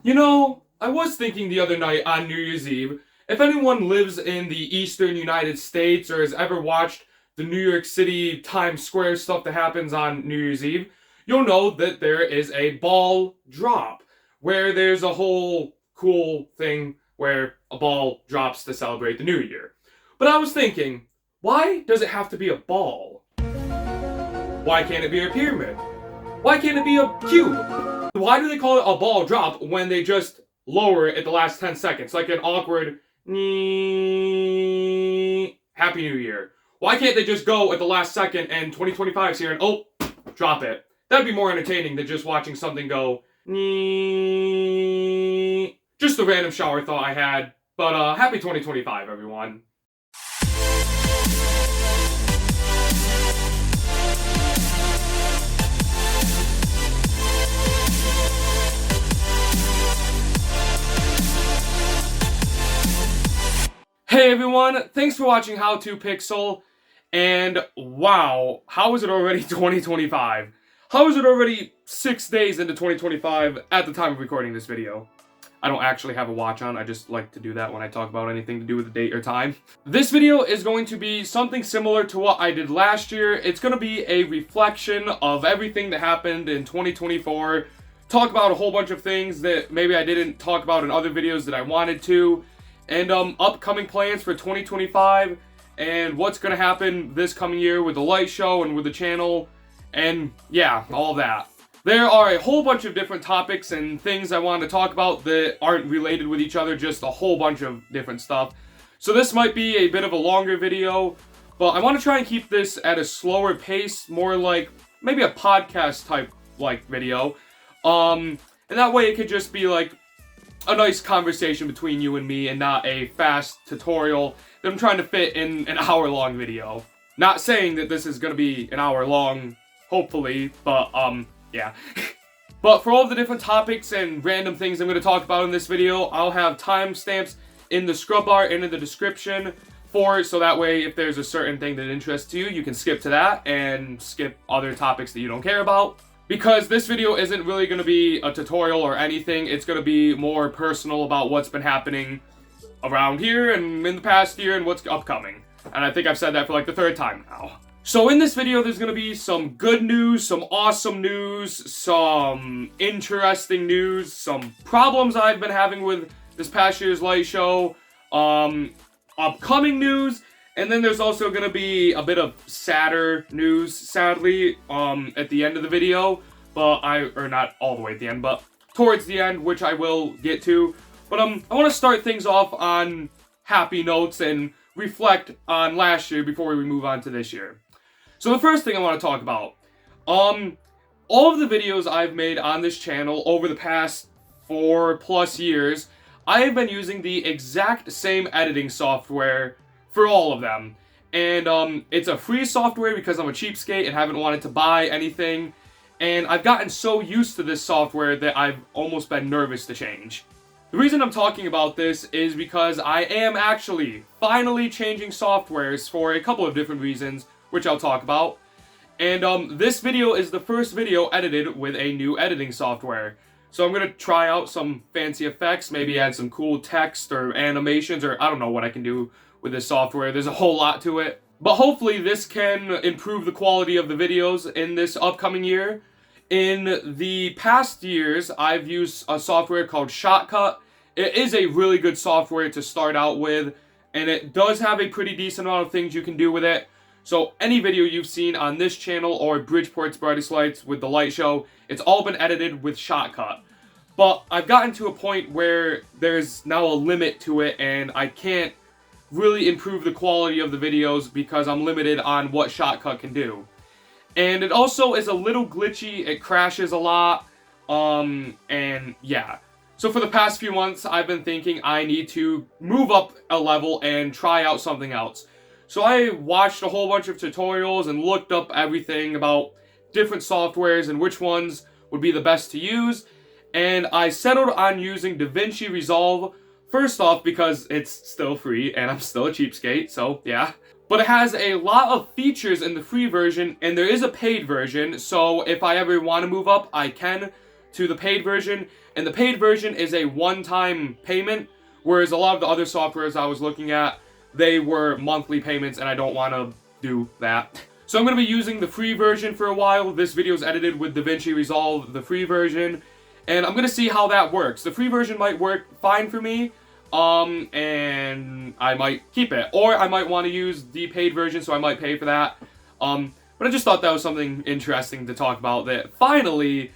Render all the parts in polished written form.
You know, I was thinking the other night on New Year's Eve, if anyone lives in the eastern United States or has ever watched the New York City Times Square stuff that happens on New Year's Eve, you'll know that there is a ball drop, where there's a whole cool thing where a ball drops to celebrate the new year. But I was thinking, why does it have to be a ball? Why can't it be a pyramid? Why can't it be a cube? Why do they call it a ball drop when they just lower it at the last 10 seconds? Like an awkward Happy New Year. Why can't they just go at the last second and 2025 is here and oh, drop it? That'd be more entertaining than just watching something go Just a random shower thought I had. But happy 2025, everyone. Hey everyone, thanks for watching How to Pixel, and wow, how is it already 2025? How is it already 6 days into 2025 at the time of recording this video? I don't actually have a watch on, I just like to do that when I talk about anything to do with the date or time. This video is going to be something similar to what I did last year. It's going to be a reflection of everything that happened in 2024, talk about a whole bunch of things that maybe I didn't talk about in other videos that I wanted to, and upcoming plans for 2025, and what's going to happen this coming year with the light show and with the channel, and yeah, all that. There are a whole bunch of different topics and things I want to talk about that aren't related with each other, just a whole bunch of different stuff. So this might be a bit of a longer video, but I want to try and keep this at a slower pace, more like maybe a podcast type like video. And that way it could just be like a nice conversation between you and me and not a fast tutorial that I'm trying to fit in an hour-long video. Not saying that this is going to be an hour long, hopefully, but yeah. But for all of the different topics and random things I'm going to talk about in this video, I'll have timestamps in the scrub bar and in the description so that way if there's a certain thing that interests you, you can skip to that and skip other topics that you don't care about. Because this video isn't really going to be a tutorial or anything, it's going to be more personal about what's been happening around here and in the past year and what's upcoming. And I think I've said that for like the third time now. So in this video, there's going to be some good news, some awesome news, some interesting news, some problems I've been having with this past year's light show, upcoming news, and then there's also going to be a bit of sadder news, sadly, at the end of the video, or not all the way at the end, but towards the end, which I will get to. But I want to start things off on happy notes and reflect on last year before we move on to this year. So the first thing I want to talk about, all of the videos I've made on this channel over the past 4+ years, I have been using the exact same editing software for all of them. And it's a free software because I'm a cheapskate and haven't wanted to buy anything. And I've gotten so used to this software that I've almost been nervous to change. The reason I'm talking about this is because I am actually finally changing softwares for a couple of different reasons, which I'll talk about. And this video is the first video edited with a new editing software. So I'm going to try out some fancy effects, maybe add some cool text or animations, or I don't know what I can do with this software. There's a whole lot to it. But hopefully this can improve the quality of the videos in this upcoming year. In the past years, I've used a software called Shotcut. It is a really good software to start out with, and it does have a pretty decent amount of things you can do with it. So any video you've seen on this channel or Bridgeport's Brightest lights with the light show, it's all been edited with Shotcut. But I've gotten to a point where there's now a limit to it, and I can't really improve the quality of the videos because I'm limited on what Shotcut can do. And it also is a little glitchy, it crashes a lot, and yeah. So for the past few months, I've been thinking I need to move up a level and try out something else. So I watched a whole bunch of tutorials and looked up everything about different softwares and which ones would be the best to use. And I settled on using DaVinci Resolve, first off because it's still free and I'm still a cheapskate, so yeah. But it has a lot of features in the free version and there is a paid version, so if I ever want to move up, I can. to the paid version, and the paid version is a one-time payment, whereas a lot of the other softwares I was looking at, they were monthly payments, and I don't want to do that. So I'm going to be using the free version for a while. This video is edited with DaVinci Resolve, the free version, and I'm going to see how that works. The free version might work fine for me, and I might keep it. Or I might want to use the paid version, so I might pay for that. But I just thought that was something interesting to talk about, that finally,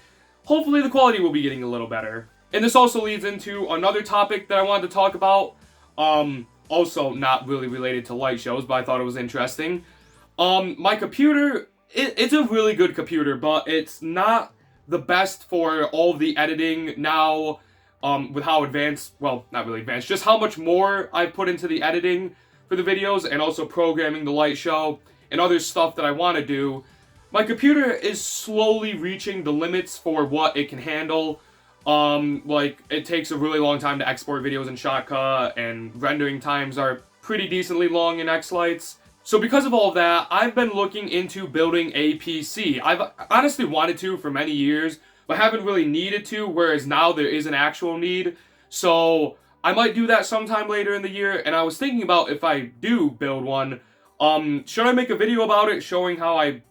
hopefully the quality will be getting a little better. And this also leads into another topic that I wanted to talk about, also not really related to light shows, but I thought it was interesting. My computer, it's a really good computer, but it's not the best for all of the editing now, with how advanced, well, not really advanced, just how much more I put into the editing for the videos, and also programming the light show, and other stuff that I want to do. My computer is slowly reaching the limits for what it can handle. Like, it takes a really long time to export videos in Shotcut, and rendering times are pretty decently long in X-Lights. So because of all of that, I've been looking into building a PC. I've honestly wanted to for many years, but haven't really needed to, whereas now there is an actual need. So I might do that sometime later in the year, and I was thinking about, if I do build one, should I make a video about it showing how I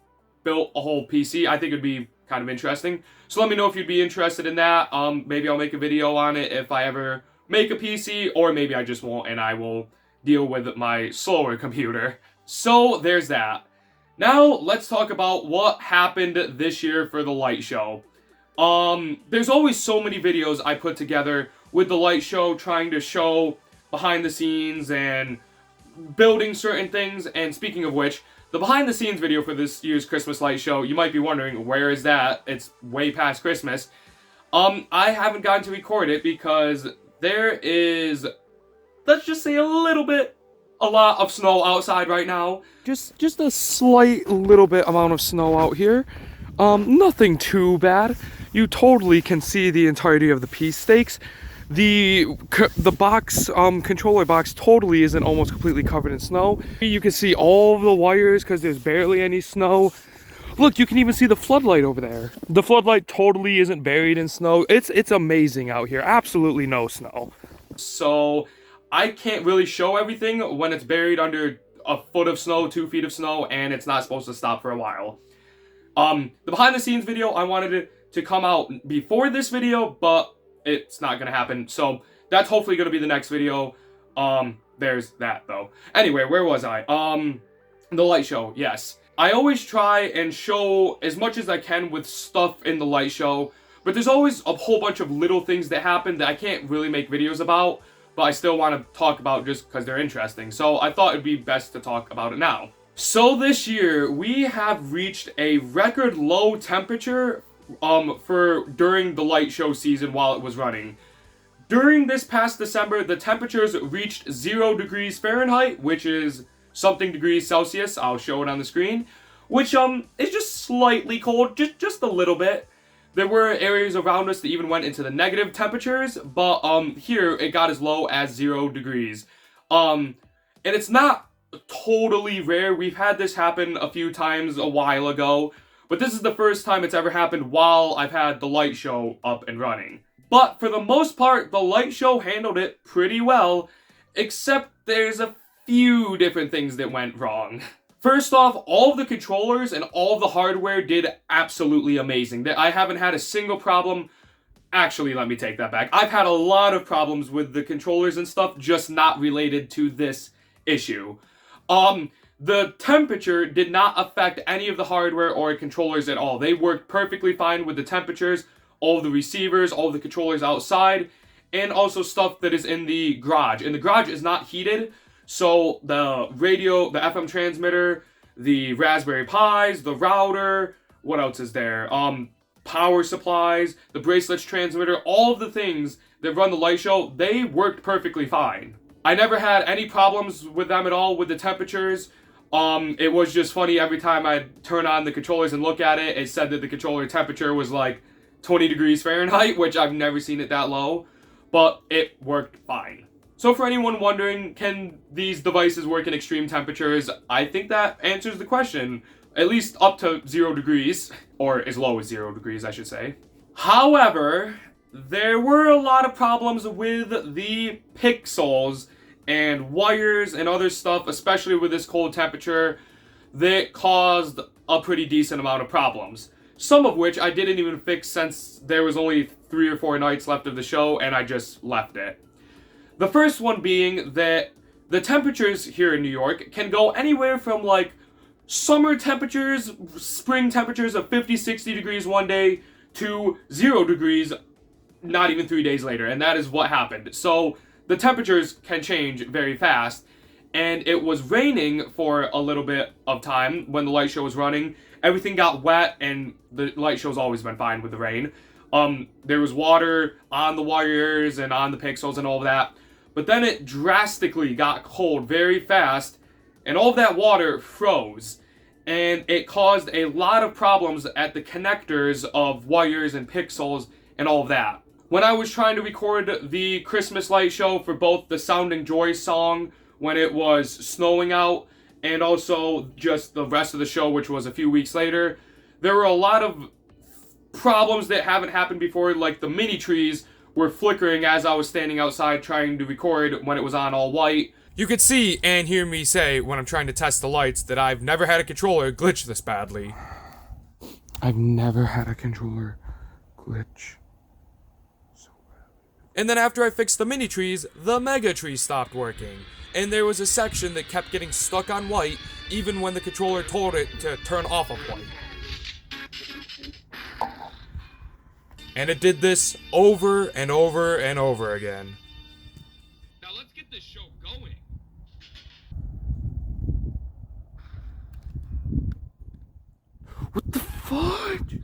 built a whole PC? I think it'd be kind of interesting. So let me know if you'd be interested in that. Maybe I'll make a video on it if I ever make a PC, or maybe I just won't and I will deal with my slower computer. So there's that. Now let's talk about what happened this year for the light show. There's always so many videos I put together with the light show, trying to show behind the scenes and building certain things. And speaking of which, the behind the scenes video for this year's Christmas light show, you might be wondering, where is that? It's way past Christmas. I haven't gotten to record it because there is, let's just say, a lot of snow outside right now. Just a slight little bit amount of snow out here. Nothing too bad. You totally can see the entirety of the piece stakes. The box, controller box totally isn't almost completely covered in snow. You can see all of the wires because there's barely any snow. Look, you can even see the floodlight over there. The floodlight totally isn't buried in snow. It's amazing out here. Absolutely no snow. So I can't really show everything when it's buried under a foot of snow, 2 feet of snow, and it's not supposed to stop for a while. The behind the scenes video, I wanted it to come out before this video, but it's not gonna happen. So that's hopefully gonna be the next video. There's that though. Anyway, where was I? The light show, yes. I always try and show as much as I can with stuff in the light show, but there's always a whole bunch of little things that happen that I can't really make videos about, but I still want to talk about just because they're interesting. So I thought it'd be best to talk about it now. So this year, we have reached a record low temperature during the light show season while it was running. During this past December, the temperatures reached 0 degrees Fahrenheit, which is something degrees Celsius. I'll show it on the screen, which is just slightly cold, just a little bit. There were areas around us that even went into the negative temperatures, but here it got as low as 0 degrees. And it's not totally rare. We've had this happen a few times a while ago, but this is the first time it's ever happened while I've had the light show up and running. But for the most part, the light show handled it pretty well, except there's a few different things that went wrong. First off, all of the controllers and all of the hardware did absolutely amazing. I haven't had a single problem. Actually, let me take that back. I've had a lot of problems with the controllers and stuff, just not related to this issue. The temperature did not affect any of the hardware or controllers at all. They worked perfectly fine with the temperatures, all of the receivers, all of the controllers outside, and also stuff that is in the garage. And the garage is not heated, so the radio, the FM transmitter, the Raspberry Pis, the router, what else is there? Power supplies, the bracelets transmitter, all of the things that run the light show, they worked perfectly fine. I never had any problems with them at all with the temperatures. It was just funny every time I'd turn on the controllers and look at it, it said that the controller temperature was like 20 degrees Fahrenheit, which I've never seen it that low, but it worked fine. So for anyone wondering, can these devices work in extreme temperatures? I think that answers the question, at least up to 0 degrees, or as low as 0 degrees, I should say. However, there were a lot of problems with the pixels and wires and other stuff, especially with this cold temperature, that caused a pretty decent amount of problems. Some of which I didn't even fix since there was only 3 or 4 nights left of the show and I just left it. The first one being that the temperatures here in New York can go anywhere from like summer temperatures, spring temperatures of 50, 60 degrees one day to 0 degrees not even 3 days later, and that is what happened. So the temperatures can change very fast, and it was raining for a little bit of time when the light show was running. Everything got wet, and the light show's always been fine with the rain. There was water on the wires and on the pixels and all of that, but then it drastically got cold very fast, and all of that water froze, and it caused a lot of problems at the connectors of wires and pixels and all of that. When I was trying to record the Christmas light show for both the Sounding Joy song when it was snowing out and also just the rest of the show, which was a few weeks later, there were a lot of problems that haven't happened before, like the mini trees were flickering as I was standing outside trying to record when it was on all white. You could see and hear me say when I'm trying to test the lights that I've never had a controller glitch this badly. I've never had a controller glitch so badly. And then after I fixed the mini trees, the mega tree stopped working. And there was a section that kept getting stuck on white even when the controller told it to turn off of white. And it did this over and over and over again. Now let's get this show going. What the fudge?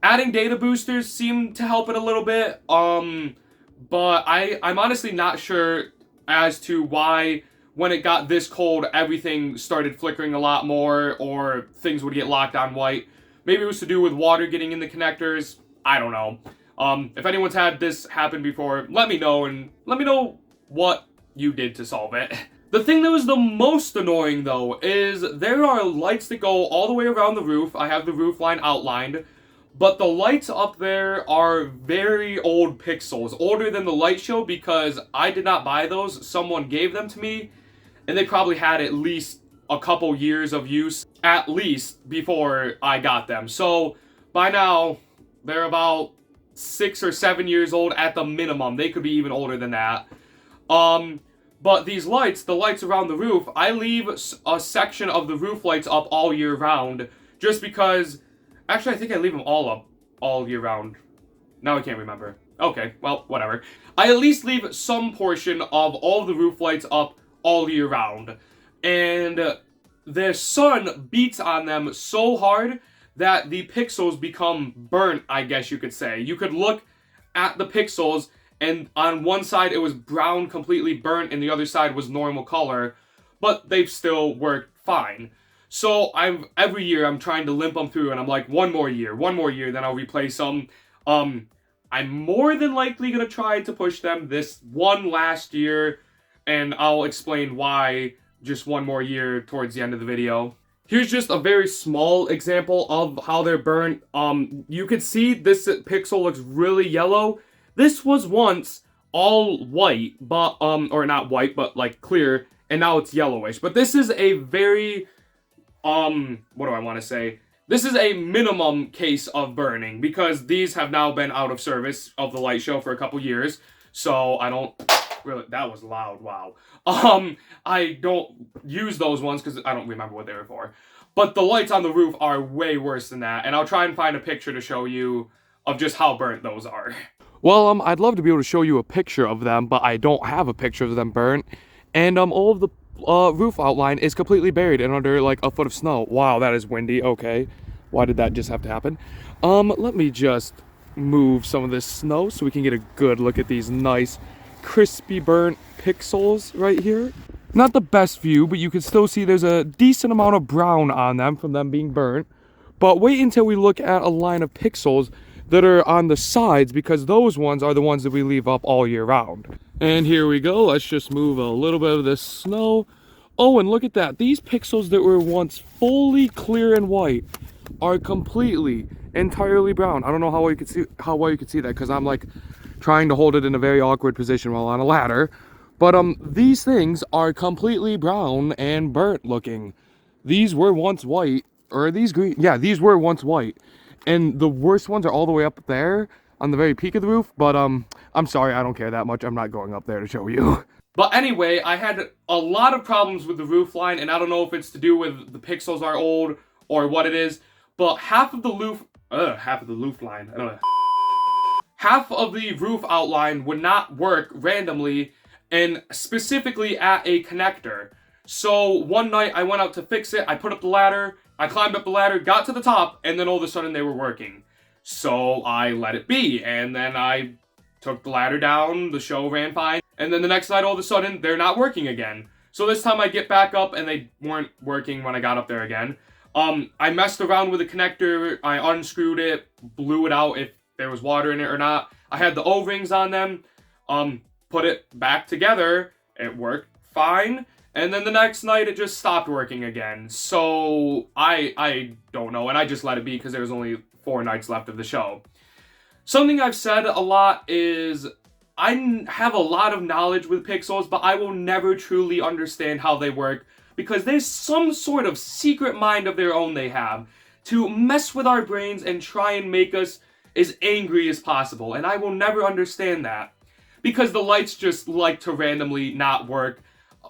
Adding data boosters seemed to help it a little bit, but I'm honestly not sure as to why when it got this cold everything started flickering a lot more or things would get locked on white. Maybe it was to do with water getting in the connectors. I don't know. If anyone's had this happen before, let me know, and let me know what you did to solve it. The thing that was the most annoying, though, is there are lights that go all the way around the roof. I have the roof line outlined, but the lights up there are very old pixels, older than the light show because I did not buy those. Someone gave them to me, and they probably had at least a couple years of use, at least, before I got them. So, by now, they're about 6 or 7 years old at the minimum. They could be even older than that. But these lights, the lights around the roof, I leave a section of the roof lights up all year round. Just because, actually I think I leave them all up all year round. Now I can't remember. Okay, well, whatever. I at least leave some portion of all the roof lights up all year round. And the sun beats on them so hard that the pixels become burnt, I guess you could say. You could look at the pixels, and on one side it was brown, completely burnt, and the other side was normal color, but they've still worked fine. So every year I'm trying to limp them through, and I'm like, one more year, then I'll replace them. I'm more than likely gonna try to push them this one last year, and I'll explain why just one more year towards the end of the video. Here's just a very small example of how they're burnt. You can see this pixel looks really yellow. This was once all white, but, or not white, but like clear, and now it's yellowish. But this is a very, what do I want to say? This is a minimum case of burning, because these have now been out of service of the light show for a couple years. So I don't really, that was loud, wow. I don't use those ones because I don't remember what they were for. But the lights on the roof are way worse than that, and I'll try and find a picture to show you of just how burnt those are. Well, I'd love to be able to show you a picture of them, but I don't have a picture of them burnt. And all of the roof outline is completely buried and under like a foot of snow. Wow, that is windy. Okay, why did that just have to happen? Let me just move some of this snow so we can get a good look at these nice crispy burnt pixels right here. Not the best view, but you can still see there's a decent amount of brown on them from them being burnt. But wait until we look at a line of pixels that are on the sides, because those ones are the ones that we leave up all year round. And here we go. Let's just move a little bit of this snow. Oh, and look at that. These pixels that were once fully clear and white are completely, entirely brown. I don't know how well you could see that, because I'm like trying to hold it in a very awkward position while on a ladder. But these things are completely brown and burnt looking. These were once white, or are these green? Yeah, these were once white. And the worst ones are all the way up there on the very peak of the roof. But I'm sorry, I don't care that much. I'm not going up there to show you. But anyway, I had a lot of problems with the roof line, and I don't know if it's to do with the pixels are old or what it is, but half of the roof line, I don't know. Half of the roof outline would not work randomly, and specifically at a connector. So one night I went out to fix it, I put up the ladder, I climbed up the ladder, got to the top, and then all of a sudden they were working. So I let it be, and then I took the ladder down, the show ran fine, and then the next night all of a sudden they're not working again. So this time I get back up and they weren't working when I got up there again. I messed around with the connector, I unscrewed it, blew it out if there was water in it or not. I had the O-rings on them, put it back together, it worked fine, and then the next night it just stopped working again. So I don't know, and I just let it be because there was only 4 nights left of the show. Something I've said a lot is I have a lot of knowledge with pixels, but I will never truly understand how they work, because there's some sort of secret mind of their own they have to mess with our brains and try and make us as angry as possible, and I will never understand that, because the lights just like to randomly not work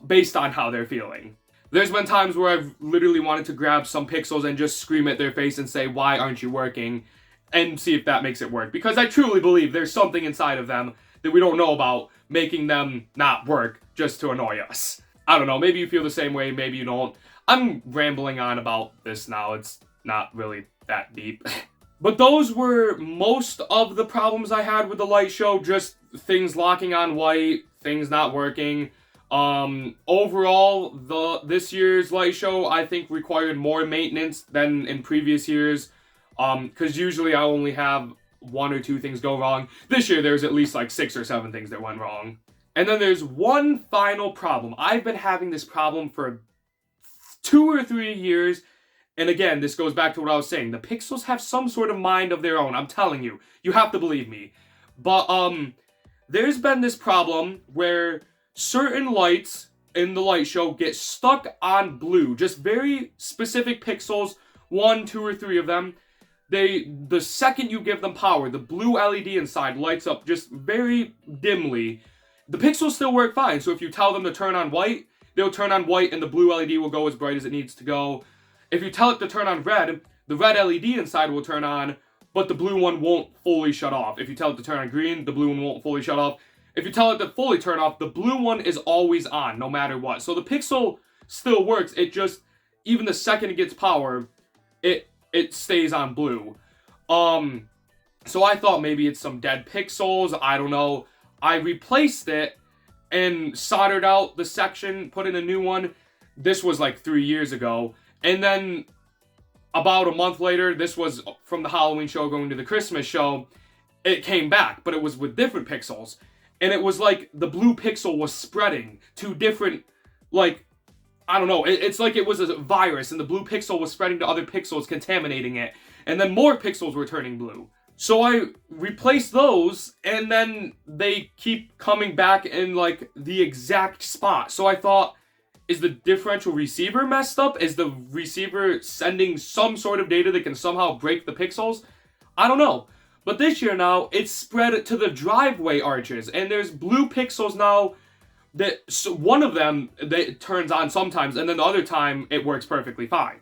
based on how they're feeling. There's been times where I've literally wanted to grab some pixels and just scream at their face and say, "Why aren't you working?" and see if that makes it work, because I truly believe there's something inside of them that we don't know about making them not work just to annoy us. I don't know, maybe you feel the same way, maybe you don't. I'm rambling on about this now, it's not really that deep. But those were most of the problems I had with the light show, just things locking on white, things not working. Overall, this year's light show I think required more maintenance than in previous years. Because usually I only have 1 or 2 things go wrong. This year there's at least like 6 or 7 things that went wrong. And then there's one final problem. I've been having this problem for 2 or 3 years. And again, this goes back to what I was saying. The pixels have some sort of mind of their own. I'm telling you. You have to believe me. But, there's been this problem where certain lights in the light show get stuck on blue. Just very specific pixels. 1, 2, or 3 of them. The second you give them power, the blue LED inside lights up just very dimly. The pixels still work fine, so if you tell them to turn on white, they'll turn on white and the blue LED will go as bright as it needs to go. If you tell it to turn on red, the red LED inside will turn on, but the blue one won't fully shut off. If you tell it to turn on green, the blue one won't fully shut off. If you tell it to fully turn off, the blue one is always on, no matter what. So the pixel still works, it just, even the second it gets power, it stays on blue. So I thought maybe it's some dead pixels, I don't know. I replaced it and soldered out the section, put in a new one. This was like 3 years ago. And then about a month later, this was from the Halloween show going to the Christmas show, it came back, but it was with different pixels. And it was like the blue pixel was spreading to different, like, I don't know, it's like it was a virus and the blue pixel was spreading to other pixels, contaminating it. And then more pixels were turning blue. So I replaced those, and then they keep coming back in like the exact spot. So I thought, is the differential receiver messed up? Is the receiver sending some sort of data that can somehow break the pixels? I don't know. But this year now, it's spread to the driveway arches, and there's blue pixels now that one of them that turns on sometimes, and then the other time it works perfectly fine.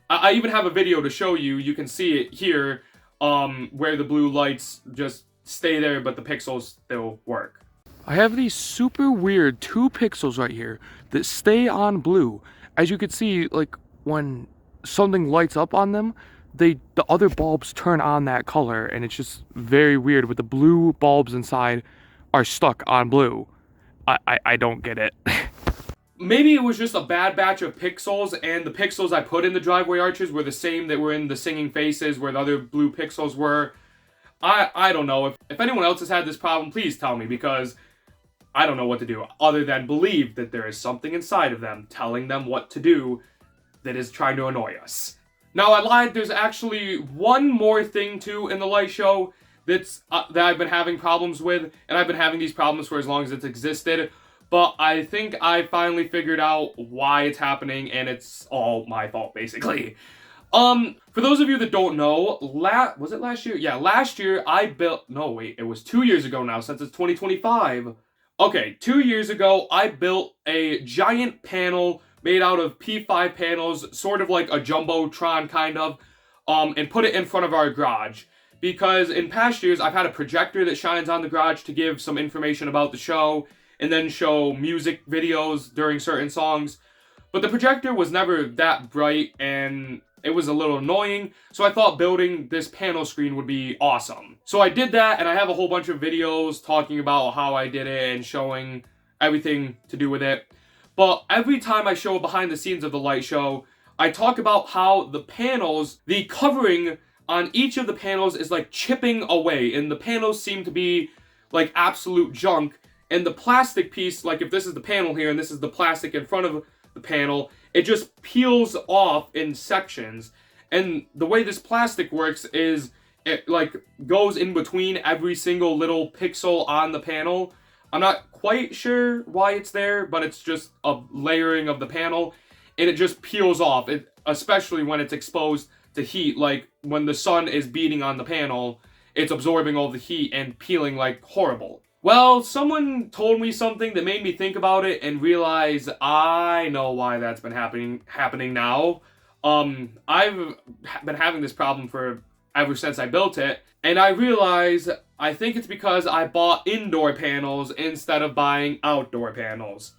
I even have a video to show you. You can see it here, where the blue lights just stay there, but the pixels still work. I have these super weird 2 pixels right here that stay on blue. As you can see, like when something lights up on them, the other bulbs turn on that color, and it's just very weird. But the blue bulbs inside are stuck on blue. I don't get it. Maybe it was just a bad batch of pixels, and the pixels I put in the driveway arches were the same that were in the singing faces where the other blue pixels were. I don't know. If anyone else has had this problem, please tell me, because I don't know what to do other than believe that there is something inside of them telling them what to do that is trying to annoy us. Now, I lied. There's actually one more thing, too, in the light show that I've been having problems with, and I've been having these problems for as long as it's existed, but I think I finally figured out why it's happening, and it's all my fault, basically. For those of you that don't know, was it last year? Yeah, last year I built, no wait, it was 2 years ago now, since it's 2025. Okay, 2 years ago, I built a giant panel made out of P5 panels, sort of like a Jumbotron kind of, and put it in front of our garage. Because in past years, I've had a projector that shines on the garage to give some information about the show, and then show music videos during certain songs. But the projector was never that bright, and it was a little annoying, so I thought building this panel screen would be awesome. So I did that, and I have a whole bunch of videos talking about how I did it and showing everything to do with it. But every time I show behind the scenes of the light show, I talk about how the panels, the covering on each of the panels is like chipping away, and the panels seem to be like absolute junk, and the plastic piece, like if this is the panel here and this is the plastic in front of the panel, it just peels off in sections. And the way this plastic works is it like goes in between every single little pixel on the panel. I'm not quite sure why it's there, but it's just a layering of the panel, and it just peels off, especially when it's exposed to heat. Like when the sun is beating on the panel, it's absorbing all the heat and peeling like horrible. Well, someone told me something that made me think about it and realize I know why that's been happening now. I've been having this problem for ever since I built it, and I realize I think it's because I bought indoor panels instead of buying outdoor panels.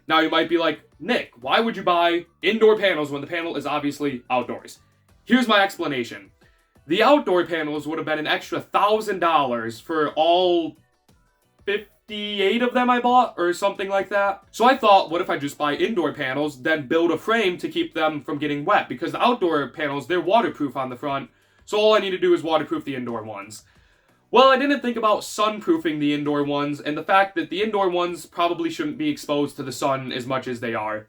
Now you might be like, Nick, why would you buy indoor panels when the panel is obviously outdoors? Here's my explanation. The outdoor panels would have been an extra $1,000 for all 58 of them I bought, or something like that. So I thought, what if I just buy indoor panels, then build a frame to keep them from getting wet? Because the outdoor panels, they're waterproof on the front, so all I need to do is waterproof the indoor ones. Well, I didn't think about sunproofing the indoor ones, and the fact that the indoor ones probably shouldn't be exposed to the sun as much as they are.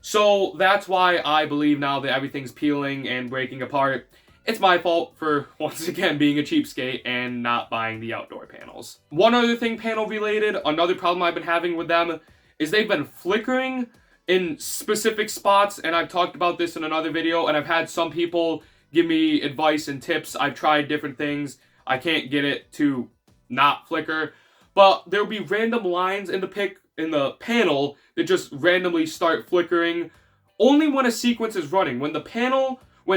So that's why I believe now that everything's peeling and breaking apart. It's my fault for, once again, being a cheapskate and not buying the outdoor panels. One other thing panel related, another problem I've been having with them is they've been flickering in specific spots, and I've talked about this in another video, and I've had some people give me advice and tips. I've tried different things. I can't get it to not flicker, but there'll be random lines in the panel that just randomly start flickering only when a sequence is running. When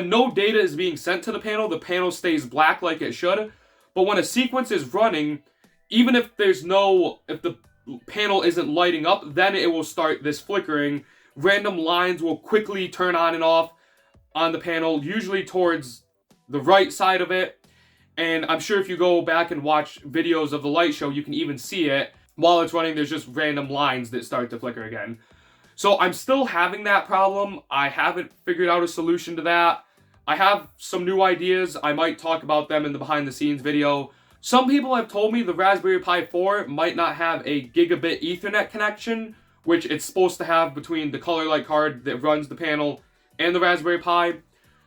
no data is being sent to the panel stays black like it should. But when a sequence is running, even if the panel isn't lighting up, then it will start this flickering. Random lines will quickly turn on and off on the panel, usually towards the right side of it. And I'm sure if you go back and watch videos of the light show, you can even see it. While it's running, there's just random lines that start to flicker again. So I'm still having that problem. I haven't figured out a solution to that. I have some new ideas. I might talk about them in the behind the scenes video. Some people have told me the Raspberry Pi 4 might not have a gigabit Ethernet connection, which it's supposed to have between the color light card that runs the panel and the Raspberry Pi.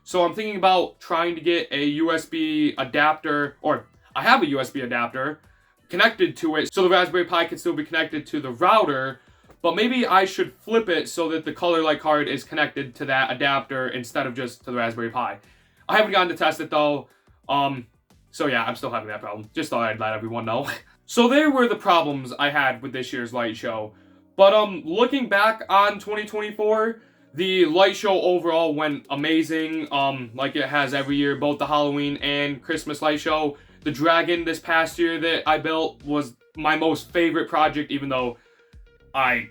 So I'm thinking about trying to get a USB adapter, or I have a USB adapter connected to it so the Raspberry Pi can still be connected to the router. But maybe I should flip it so that the color light card is connected to that adapter instead of just to the Raspberry Pi. I haven't gotten to test it though. So yeah, I'm still having that problem. Just thought I'd let everyone know. So there were the problems I had with this year's light show. But looking back on 2024, the light show overall went amazing. Like it has every year, both the Halloween and Christmas light show. The dragon this past year that I built was my most favorite project, even though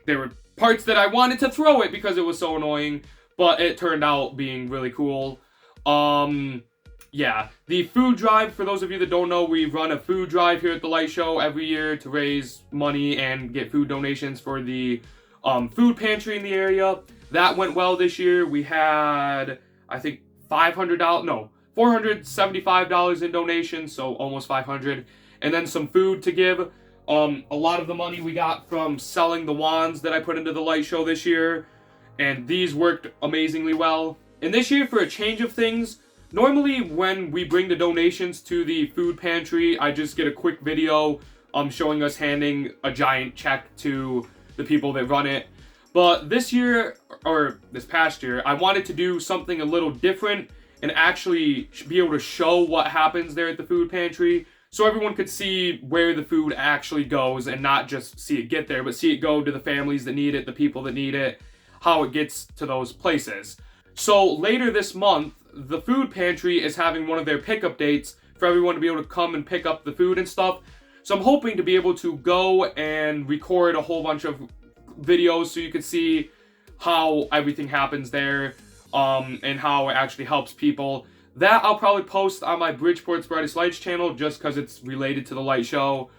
there were parts that I wanted to throw it because it was so annoying, but it turned out being really cool. Yeah, the food drive, for those of you that don't know, we run a food drive here at the light show every year to raise money and get food donations for the food pantry in the area. That went well this year. We had, I think, $475 in donations, so almost 500, and then some food to give. A lot of the money we got from selling the wands that I put into the light show this year, and these worked amazingly well. And this year, for a change of things, normally when we bring the donations to the food pantry, I just get a quick video showing us handing a giant check to the people that run it. But this year, or this past year, I wanted to do something a little different and actually be able to show what happens there at the food pantry, so everyone could see where the food actually goes and not just see it get there, but see it go to the families that need it, the people that need it, how it gets to those places. So later this month, the food pantry is having one of their pickup dates for everyone to be able to come and pick up the food and stuff. So I'm hoping to be able to go and record a whole bunch of videos so you can see how everything happens there, and how it actually helps people. That I'll probably post on my Bridgeport's Brightest Lights channel just because it's related to the light show.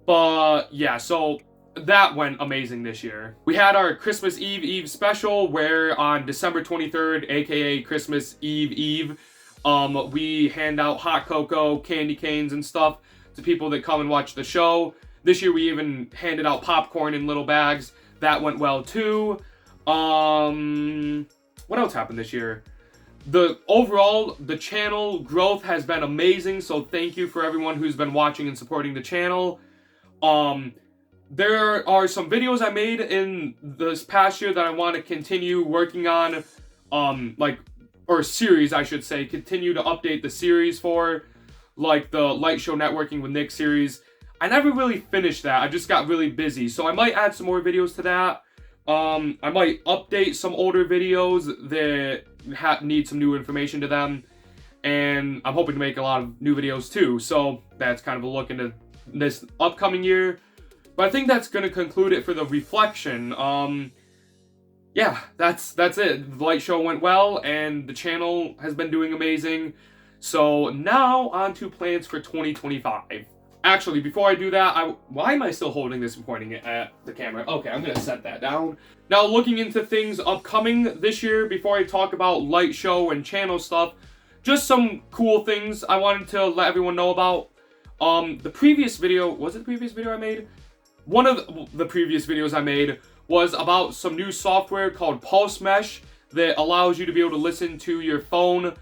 But yeah, so that went amazing this year. We had our Christmas Eve special where on December 23rd, aka Christmas Eve, we hand out hot cocoa, candy canes, and stuff to people that come and watch the show. This year we even handed out popcorn in little bags. That went well too. What else happened this year? The channel growth has been amazing, so thank you for everyone who's been watching and supporting the channel. There are some videos I made in this past year that I want to continue working on, or series I should say, continue to update the series for, like the Light Show Networking with Nick series. I never really finished that, I just got really busy, so I might add some more videos to that. I might update some older videos that need some new information to them, and I'm hoping to make a lot of new videos too, so that's kind of a look into this upcoming year. But I think that's going to conclude it for the reflection. Yeah, that's it. The light show went well, and the channel has been doing amazing. So now on to plans for 2025. Actually, before I do that, why am I still holding this and pointing it at the camera? Okay, I'm going to set that down. Now, looking into things upcoming this year, before I talk about light show and channel stuff, just some cool things I wanted to let everyone know about. The previous video, was it the previous video I made? One of the previous videos I made was about some new software called PulseMesh that allows you to be able to listen to your phone,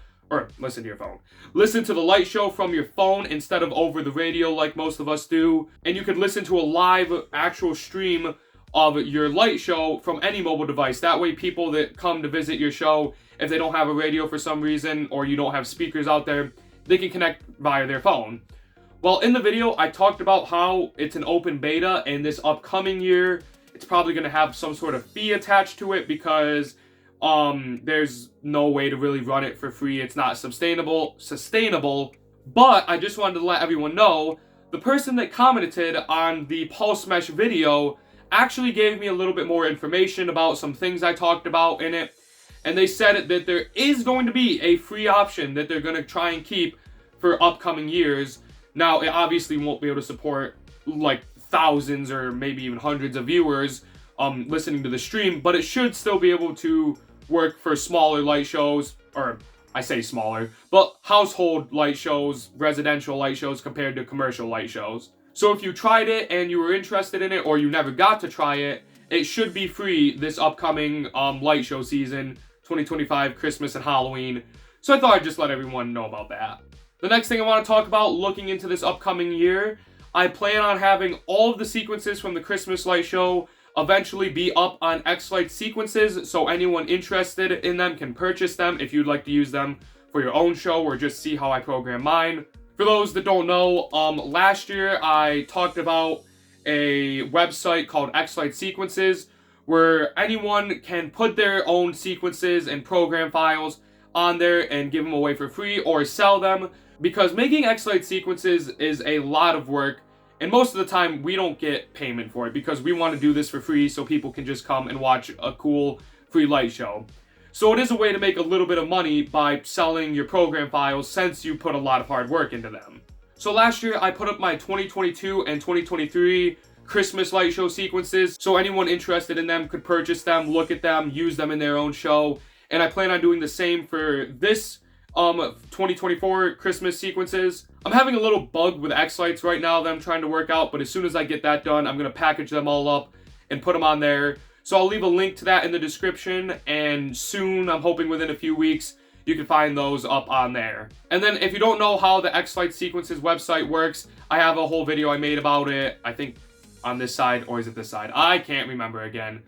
listen to the light show from your phone instead of over the radio like most of us do. And you could listen to a live actual stream of your light show from any mobile device. That way people that come to visit your show, if they don't have a radio for some reason or you don't have speakers out there, they can connect via their phone. Well, in the video, I talked about how it's an open beta, and this upcoming year, it's probably going to have some sort of fee attached to it because there's no way to really run it for free. It's not sustainable. But I just wanted to let everyone know, the person that commented on the PulseMesh video actually gave me a little bit more information about some things I talked about in it. And they said that there is going to be a free option that they're going to try and keep for upcoming years. Now, it obviously won't be able to support like thousands or maybe even hundreds of viewers listening to the stream, but it should still be able to work for smaller light shows, or I say smaller, but household light shows, residential light shows compared to commercial light shows. So if you tried it and you were interested in it, or you never got to try it, it should be free this upcoming light show season, 2025, Christmas and Halloween. So I thought I'd just let everyone know about that. The next thing I want to talk about looking into this upcoming year, I plan on having all of the sequences from the Christmas light show eventually be up on X-Lite sequences, so anyone interested in them can purchase them if you'd like to use them for your own show or just see how I program mine. For those that don't know, last year I talked about a website called X-Lite Sequences where anyone can put their own sequences and program files on there and give them away for free or sell them, because making X-Lite sequences is a lot of work, and most of the time we don't get payment for it because we want to do this for free so people can just come and watch a cool free light show. So it is a way to make a little bit of money by selling your program files since you put a lot of hard work into them. So last year I put up my 2022 and 2023 Christmas light show sequences, so anyone interested in them could purchase them, look at them, use them in their own show. And I plan on doing the same for this 2024 Christmas sequences. I'm having a little bug with X-Lights right now that I'm trying to work out, but as soon as I get that done, I'm going to package them all up and put them on there So I'll leave a link to that in the description, and soon, I'm hoping within a few weeks, you can find those up on there. And then if you don't know how the X-Flight Sequences website works, I have a whole video I made about it, I think on this side, or is it this side? I can't remember again.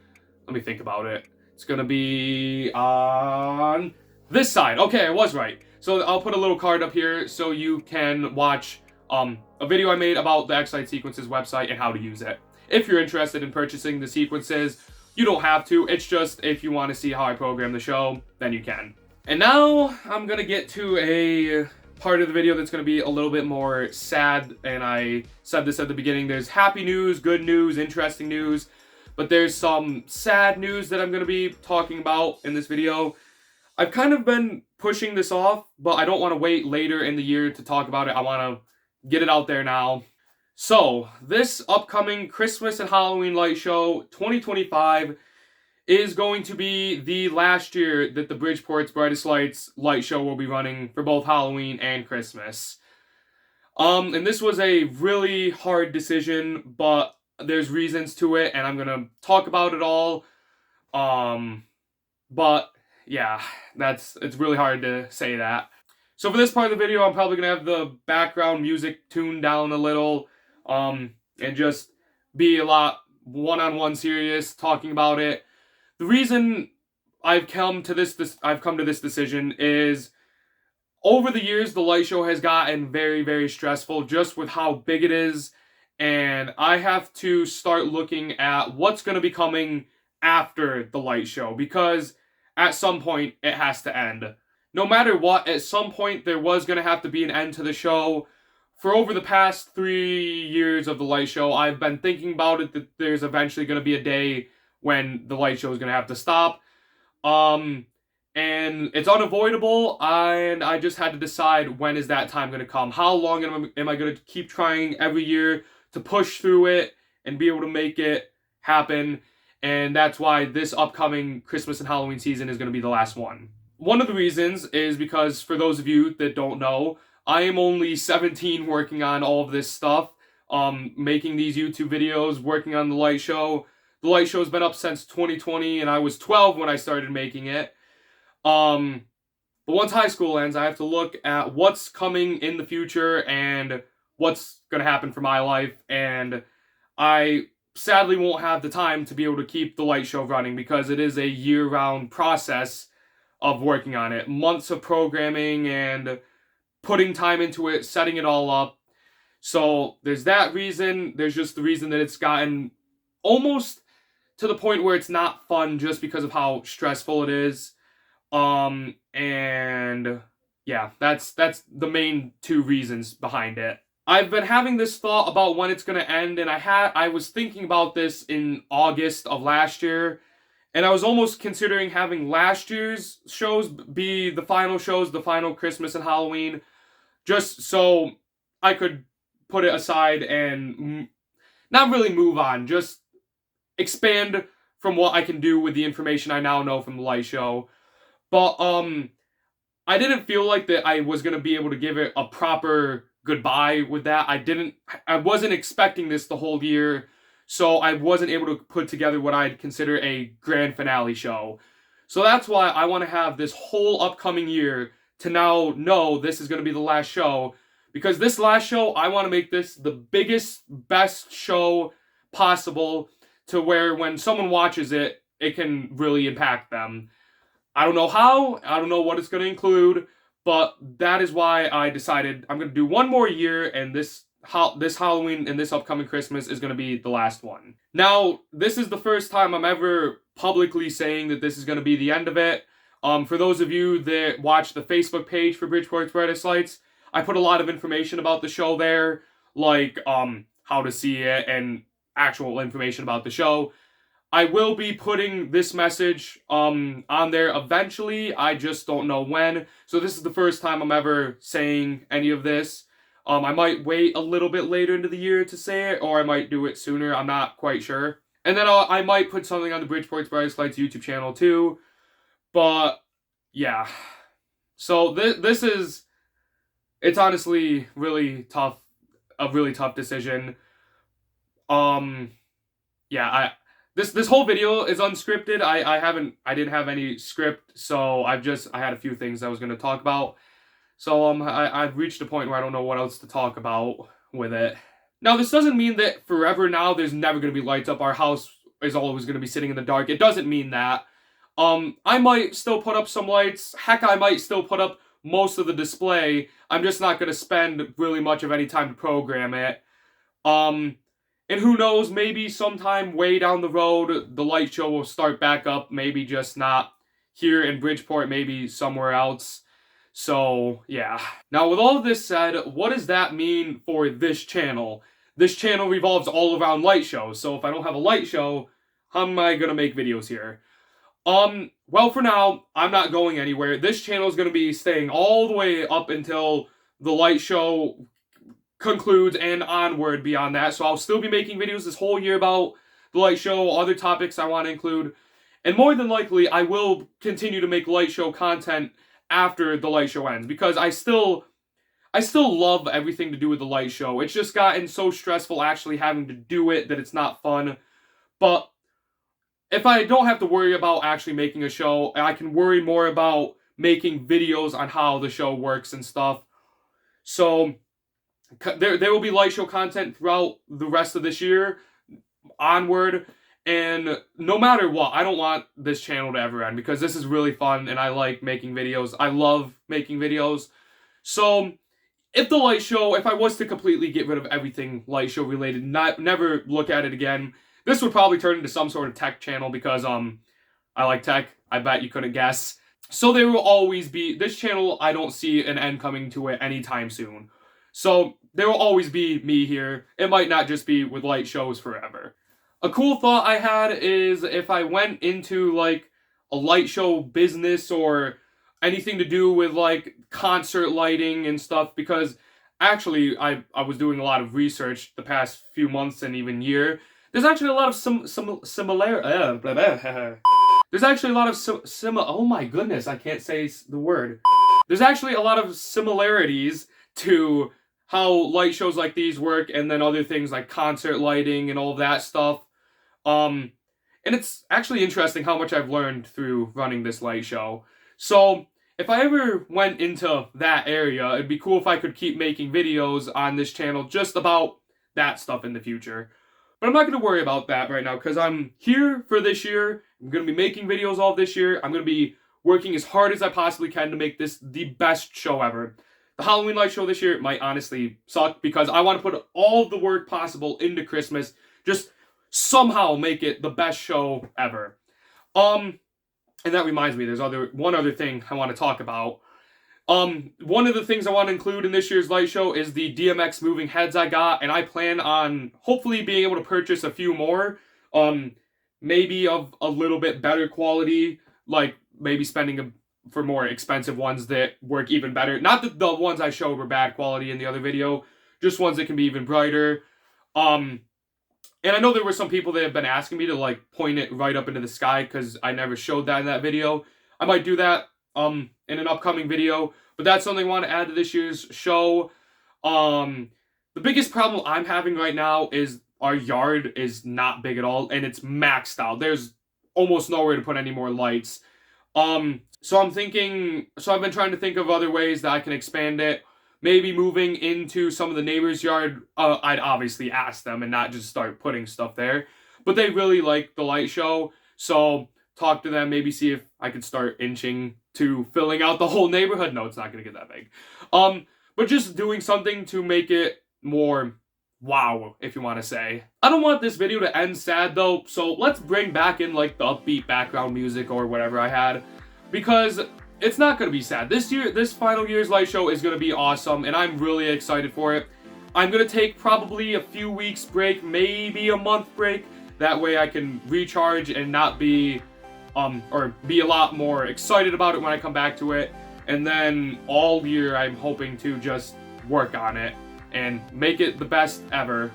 Let me think about it. It's gonna be on this side. Okay, I was right. So I'll put a little card up here so you can watch a video I made about the X-Flight Sequences website and how to use it. If you're interested in purchasing the sequences, you don't have to. It's just if you want to see how I program the show, then you can. And now I'm gonna get to a part of the video that's gonna be a little bit more sad, and I said this at the beginning. There's happy news, good news, interesting news, but there's some sad news that I'm gonna be talking about in this video. I've kind of been pushing this off, but I don't want to wait later in the year to talk about it. I want to get it out there now. So, this upcoming Christmas and Halloween light show 2025 is going to be the last year that the Bridgeport's Brightest Lights light show will be running for both Halloween and Christmas. And this was a really hard decision, but there's reasons to it, and I'm going to talk about it all. But yeah, it's really hard to say that. So for this part of the video, I'm probably going to have the background music tuned down a little, and just be a lot one-on-one serious talking about it. The reason I've come to this decision is over the years, the light show has gotten very, very stressful just with how big it is, and I have to start looking at what's going to be coming after the light show, because at some point it has to end. No matter what, at some point there was going to have to be an end to the show. For over the past 3 years of the light show, I've been thinking about it, that there's eventually going to be a day when the light show is going to have to stop. And it's unavoidable, and I just had to decide, when is that time going to come? How long am I going to keep trying every year to push through it and be able to make it happen? And that's why this upcoming Christmas and Halloween season is going to be the last one. One of the reasons is because, for those of you that don't know, I am only 17 working on all of this stuff, making these YouTube videos, working on the light show. The light show's been up since 2020, and I was 12 when I started making it. But once high school ends, I have to look at what's coming in the future and what's going to happen for my life, and I sadly won't have the time to be able to keep the light show running, because it is a year-round process of working on it. Months of programming and putting time into it, setting it all up. So there's that reason. There's just the reason that it's gotten almost to the point where it's not fun, just because of how stressful it is. And yeah, that's the main two reasons behind it. I've been having this thought about when it's going to end, and I was thinking about this in August of last year, and I was almost considering having last year's shows be the final shows, the final Christmas and Halloween, just so I could put it aside and not really move on, just expand from what I can do with the information I now know from the light show. But I didn't feel like that I was going to be able to give it a proper goodbye with that. I wasn't expecting this the whole year, so I wasn't able to put together what I'd consider a grand finale show. So that's why I want to have this whole upcoming year to now know this is going to be the last show, because this last show, I want to make this the biggest, best show possible, to where when someone watches it, it can really impact them. I don't know how, I don't know what it's going to include, but that is why I decided I'm going to do one more year, and this Halloween and this upcoming Christmas is going to be the last one. Now, this is the first time I'm ever publicly saying that this is going to be the end of it. For those of you that watch the Facebook page for Bridgeport's Brightest Lights, I put a lot of information about the show there, like how to see it and actual information about the show. I will be putting this message on there eventually. I just don't know when. So this is the first time I'm ever saying any of this. I might wait a little bit later into the year to say it, or I might do it sooner. I'm not quite sure. And then I might put something on the Bridgeport's Brightest Lights YouTube channel too. But yeah. So it's honestly really tough, a really tough decision. Yeah, This whole video is unscripted. I didn't have any script, so I had a few things I was gonna talk about. So I've reached a point where I don't know what else to talk about with it. Now this doesn't mean that forever now there's never gonna be lights up. Our house is always gonna be sitting in the dark. It doesn't mean that. I might still put up some lights. Heck, I might still put up most of the display. I'm just not gonna spend really much of any time to program it. And who knows, maybe sometime way down the road, the light show will start back up. Maybe just not here in Bridgeport, maybe somewhere else. So, yeah. Now, with all of this said, what does that mean for this channel? This channel revolves all around light shows. So if I don't have a light show, how am I going to make videos here? Well, for now, I'm not going anywhere. This channel is going to be staying all the way up until the light show concludes and onward beyond that. So I'll still be making videos this whole year about the light show, other topics I want to include, and more than likely I will continue to make light show content after the light show ends, because I still love everything to do with the light show. It's just gotten so stressful actually having to do it that it's not fun. But if I don't have to worry about actually making a show, I can worry more about making videos on how the show works and stuff. So there will be light show content throughout the rest of this year, onward, and no matter what, I don't want this channel to ever end, because this is really fun, and I like making videos. I love making videos. So, if I was to completely get rid of everything light show related, never look at it again, this would probably turn into some sort of tech channel, because, I like tech. I bet you couldn't guess. So there will always be, this channel, I don't see an end coming to it anytime soon. So, there will always be me here. It might not just be with light shows forever. A cool thought I had is if I went into, like, a light show business or anything to do with, like, concert lighting and stuff, because actually I was doing a lot of research the past few months and even year. There's actually a lot of There's actually a lot of oh my goodness, I can't say the word. There's actually a lot of similarities to how light shows like these work, and then other things like concert lighting and all of that stuff. And it's actually interesting how much I've learned through running this light show. So, if I ever went into that area, it'd be cool if I could keep making videos on this channel just about that stuff in the future. But I'm not going to worry about that right now, because I'm here for this year. I'm going to be making videos all this year. I'm going to be working as hard as I possibly can to make this the best show ever. The Halloween light show this year might honestly suck, because I want to put all the work possible into Christmas. Just somehow make it the best show ever. And that reminds me, there's one other thing I want to talk about. One of the things I want to include in this year's light show is the DMX moving heads I got, and I plan on hopefully being able to purchase a few more. Maybe of a little bit better quality, like maybe spending for more expensive ones that work even better. Not that the ones I showed were bad quality in the other video, just ones that can be even brighter. And I know there were some people that have been asking me to, like, point it right up into the sky, because I never showed that in that video. I might do that in an upcoming video, but that's something I want to add to this year's show. The biggest problem I'm having right now is our yard is not big at all, and it's maxed out. There's almost nowhere to put any more lights. So I've been trying to think of other ways that I can expand it. Maybe moving into some of the neighbors' yard. I'd obviously ask them and not just start putting stuff there. But they really like the light show, so talk to them, maybe see if I could start inching to filling out the whole neighborhood. No, it's not going to get that big. But just doing something to make it more wow, if you want to say. I don't want this video to end sad, though, so let's bring back in, like, the upbeat background music or whatever I had, because it's not going to be sad. This final year's light show is going to be awesome, and I'm really excited for it. I'm going to take probably a few weeks break, maybe a month break. That way I can recharge and not be, or be a lot more excited about it when I come back to it. And then all year I'm hoping to just work on it and make it the best ever.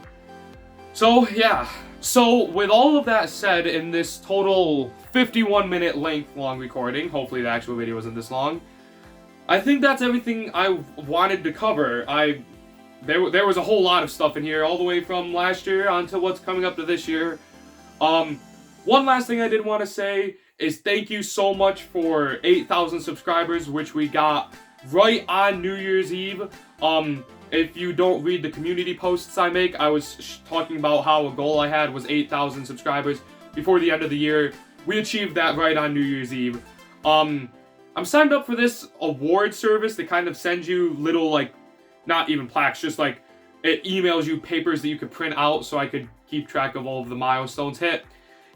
So, yeah. So, with all of that said, in this total 51-minute length long recording, hopefully the actual video isn't this long, I think that's everything I wanted to cover. There was a whole lot of stuff in here, all the way from last year onto what's coming up to this year. One last thing I did want to say is thank you so much for 8,000 subscribers, which we got right on New Year's Eve. If you don't read the community posts I make, I was talking about how a goal I had was 8,000 subscribers before the end of the year. We achieved that right on New Year's Eve. I'm signed up for this award service that kind of sends you little, like, not even plaques, just like it emails you papers that you could print out so I could keep track of all of the milestones hit.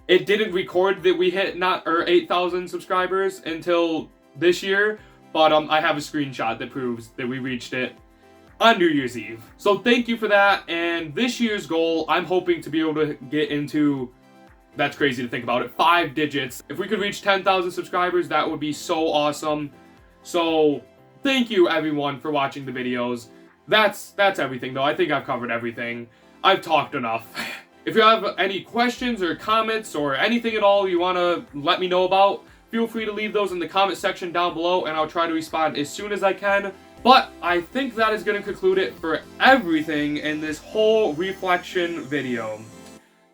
It didn't record that we hit 8,000 subscribers until this year, but I have a screenshot that proves that we reached it on New Year's Eve. So thank you for that, and this year's goal, I'm hoping to be able to get into, that's crazy to think about it, 5 digits. If we could reach 10,000 subscribers, that would be so awesome. So thank you everyone for watching the videos. That's everything though. I think I've covered everything. I've talked enough. If you have any questions or comments or anything at all you want to let me know about, feel free to leave those in the comment section down below and I'll try to respond as soon as I can. But I think that is going to conclude it for everything in this whole reflection video.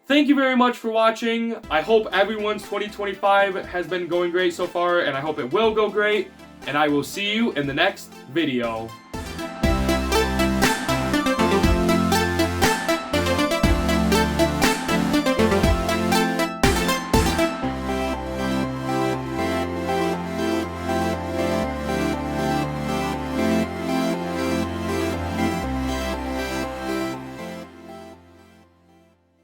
Thank you very much for watching. I hope everyone's 2025 has been going great so far, and I hope it will go great. And I will see you in the next video.